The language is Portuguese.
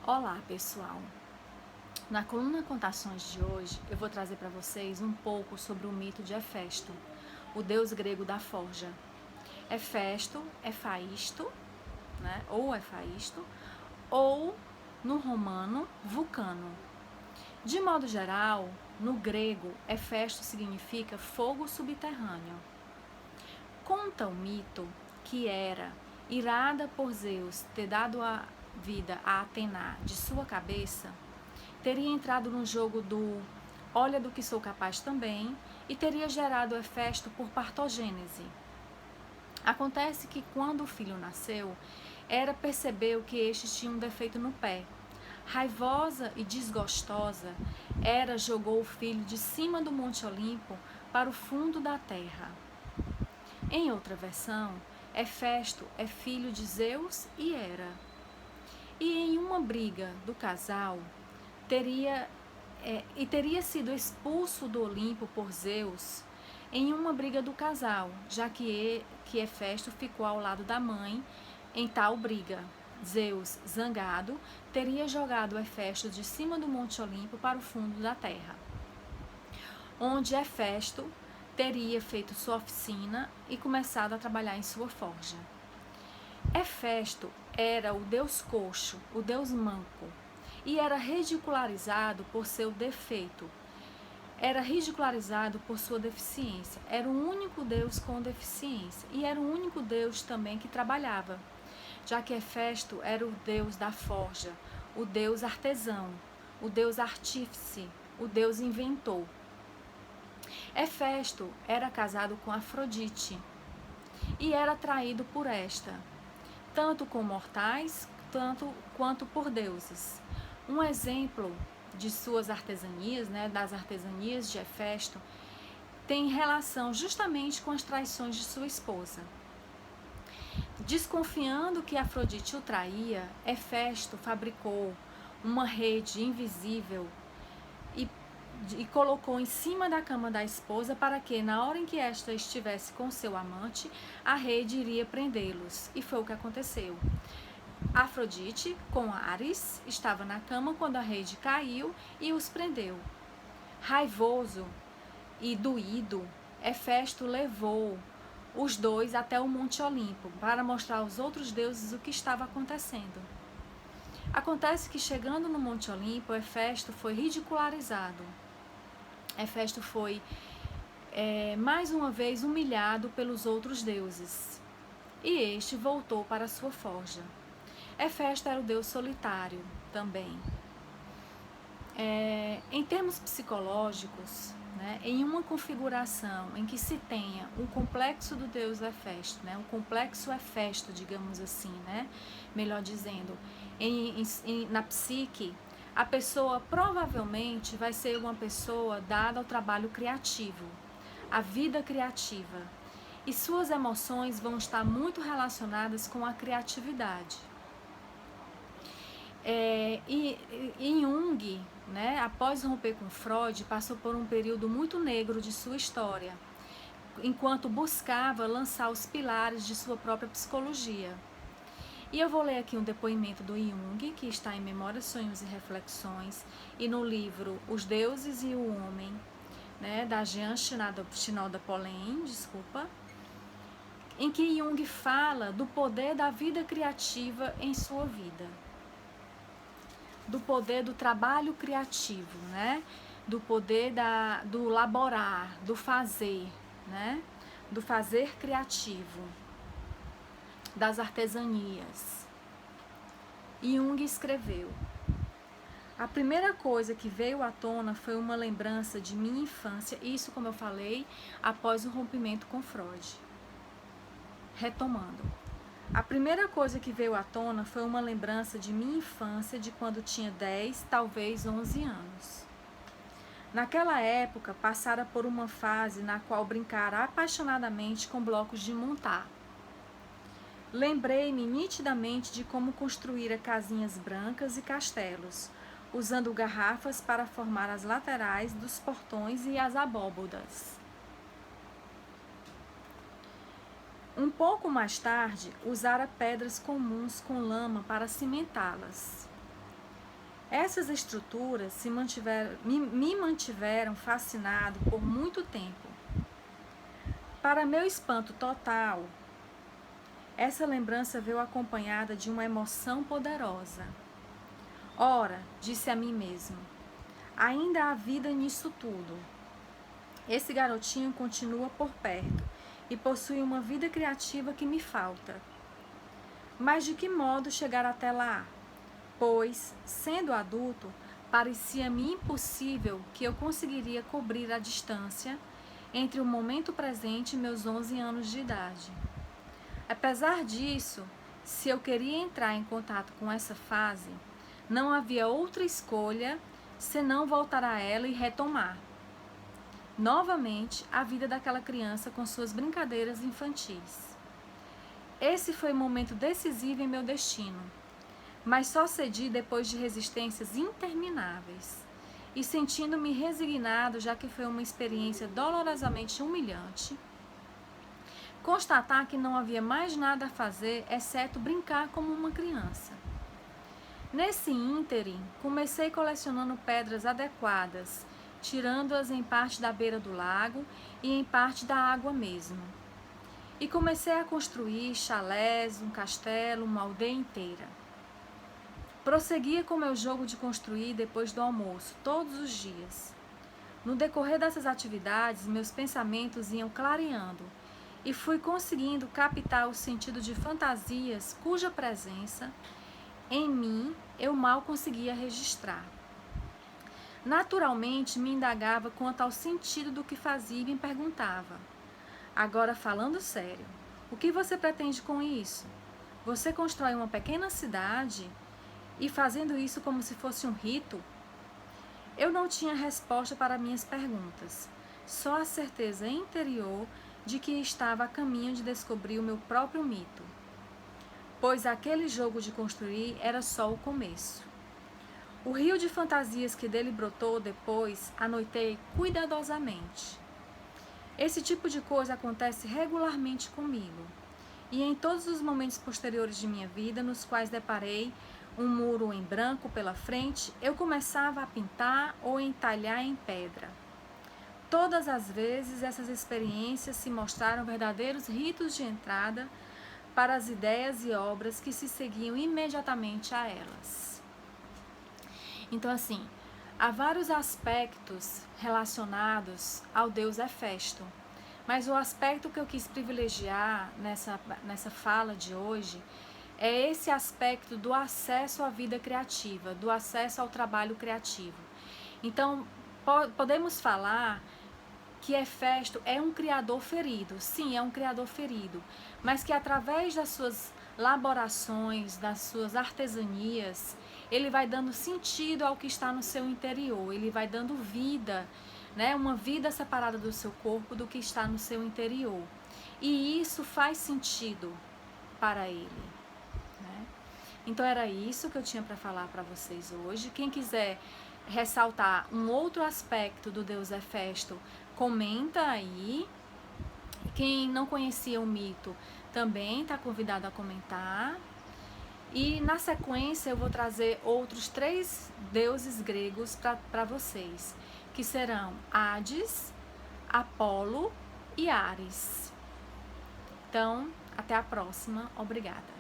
Olá, pessoal! Na coluna Contações de hoje, eu vou trazer para vocês um pouco sobre o mito de Hefesto, o deus grego da forja. Hefesto é Faisto, né? Ou Faisto, ou no romano, Vulcano. De modo geral, no grego, Hefesto significa fogo subterrâneo. Conta o mito que Hera, irada por Zeus ter dado a vida a Atena de sua cabeça, teria entrado no jogo do olha do que sou capaz também e teria gerado Hefesto por partogênese. Acontece que quando o filho nasceu, Hera percebeu que este tinha um defeito no pé. Raivosa e desgostosa, Hera jogou o filho de cima do Monte Olimpo para o fundo da terra. Em outra versão, Hefesto é filho de Zeus e Hera. E em uma briga do casal, teria sido expulso do Olimpo por Zeus em uma briga do casal, já que Hefesto ficou ao lado da mãe em tal briga. Zeus, zangado, teria jogado Hefesto de cima do Monte Olimpo para o fundo da terra, onde Hefesto teria feito sua oficina e começado a trabalhar em sua forja. Hefesto era o deus coxo, o deus manco, e era ridicularizado por seu defeito. Era ridicularizado por sua deficiência. Era o único deus com deficiência e era o único deus também que trabalhava, já que Hefesto era o deus da forja, o deus artesão, o deus artífice, o deus inventor. Hefesto era casado com Afrodite e era atraído por esta, tanto com mortais quanto por deuses. Um exemplo de suas artesanias, das artesanias de Hefesto, tem relação justamente com as traições de sua esposa. Desconfiando que Afrodite o traía, Hefesto fabricou uma rede invisível e colocou em cima da cama da esposa para que, na hora em que esta estivesse com seu amante, a rede iria prendê-los. E foi o que aconteceu. Afrodite, com Ares, estava na cama quando a rede caiu e os prendeu. Raivoso e doído, Hefesto levou os dois até o Monte Olimpo para mostrar aos outros deuses o que estava acontecendo. Acontece que, chegando no Monte Olimpo, Hefesto foi ridicularizado. Hefesto foi mais uma vez humilhado pelos outros deuses e este voltou para sua forja. Hefesto era o deus solitário também. Em termos psicológicos, em uma configuração em que se tenha um complexo do deus Hefesto, um complexo Hefesto, digamos assim, melhor dizendo, na psique, a pessoa provavelmente vai ser uma pessoa dada ao trabalho criativo, à vida criativa, e suas emoções vão estar muito relacionadas com a criatividade. E Jung, após romper com Freud, passou por um período muito negro de sua história, enquanto buscava lançar os pilares de sua própria psicologia. E eu vou ler aqui um depoimento do Jung, que está em Memórias, Sonhos e Reflexões, e no livro Os Deuses e o Homem, da Jean Chinalda-Pollain, em que Jung fala do poder da vida criativa em sua vida, do poder do trabalho criativo, do poder do laborar, do fazer, do fazer criativo, das artesanias. Jung escreveu: a primeira coisa que veio à tona foi uma lembrança de minha infância, isso, como eu falei, após o rompimento com Freud. Retomando. A primeira coisa que veio à tona foi uma lembrança de minha infância, de quando tinha 10, talvez 11 anos. Naquela época, passara por uma fase na qual brincara apaixonadamente com blocos de montar. Lembrei-me nitidamente de como construíra casinhas brancas e castelos, usando garrafas para formar as laterais dos portões e as abóbodas. Um pouco mais tarde, usara pedras comuns com lama para cimentá-las. Essas estruturas me mantiveram fascinado por muito tempo. Para meu espanto total, essa lembrança veio acompanhada de uma emoção poderosa. Ora, disse a mim mesmo, ainda há vida nisso tudo. Esse garotinho continua por perto e possui uma vida criativa que me falta. Mas de que modo chegar até lá? Pois, sendo adulto, parecia-me impossível que eu conseguiria cobrir a distância entre o momento presente e meus 11 anos de idade. Apesar disso, se eu queria entrar em contato com essa fase, não havia outra escolha senão voltar a ela e retomar novamente a vida daquela criança com suas brincadeiras infantis. Esse foi o momento decisivo em meu destino, mas só cedi depois de resistências intermináveis e sentindo-me resignado, já que foi uma experiência dolorosamente humilhante, constatar que não havia mais nada a fazer exceto brincar como uma criança. Nesse ínterim, comecei colecionando pedras adequadas, tirando-as em parte da beira do lago e em parte da água mesmo. E comecei a construir chalés, um castelo, uma aldeia inteira. Prosseguia com meu jogo de construir depois do almoço, todos os dias. No decorrer dessas atividades, meus pensamentos iam clareando e fui conseguindo captar o sentido de fantasias cuja presença em mim eu mal conseguia registrar. Naturalmente me indagava quanto ao sentido do que fazia e me perguntava: agora falando sério, o que você pretende com isso? Você constrói uma pequena cidade e fazendo isso como se fosse um rito? Eu não tinha resposta para minhas perguntas, só a certeza interior de que estava a caminho de descobrir o meu próprio mito, pois aquele jogo de construir era só o começo. O rio de fantasias que dele brotou depois, anoitei cuidadosamente. Esse tipo de coisa acontece regularmente comigo, e em todos os momentos posteriores de minha vida, nos quais deparei um muro em branco pela frente, eu começava a pintar ou entalhar em pedra. Todas as vezes essas experiências se mostraram verdadeiros ritos de entrada para as ideias e obras que se seguiam imediatamente a elas. Então, assim, há vários aspectos relacionados ao deus Hefesto, mas o aspecto que eu quis privilegiar nessa fala de hoje é esse aspecto do acesso à vida criativa, do acesso ao trabalho criativo. Então, podemos falar que Hefesto é um criador ferido, sim, é um criador ferido, mas que através das suas elaborações, das suas artesanias, ele vai dando sentido ao que está no seu interior, ele vai dando vida, né, uma vida separada do seu corpo do que está no seu interior. E isso faz sentido para ele. Né? Então era isso que eu tinha para falar para vocês hoje. Quem quiser ressaltar um outro aspecto do deus Hefesto, comenta aí. Quem não conhecia o mito também está convidado a comentar. E na sequência eu vou trazer outros 3 deuses gregos para vocês, que serão Hades, Apolo e Ares. Então, até a próxima. Obrigada.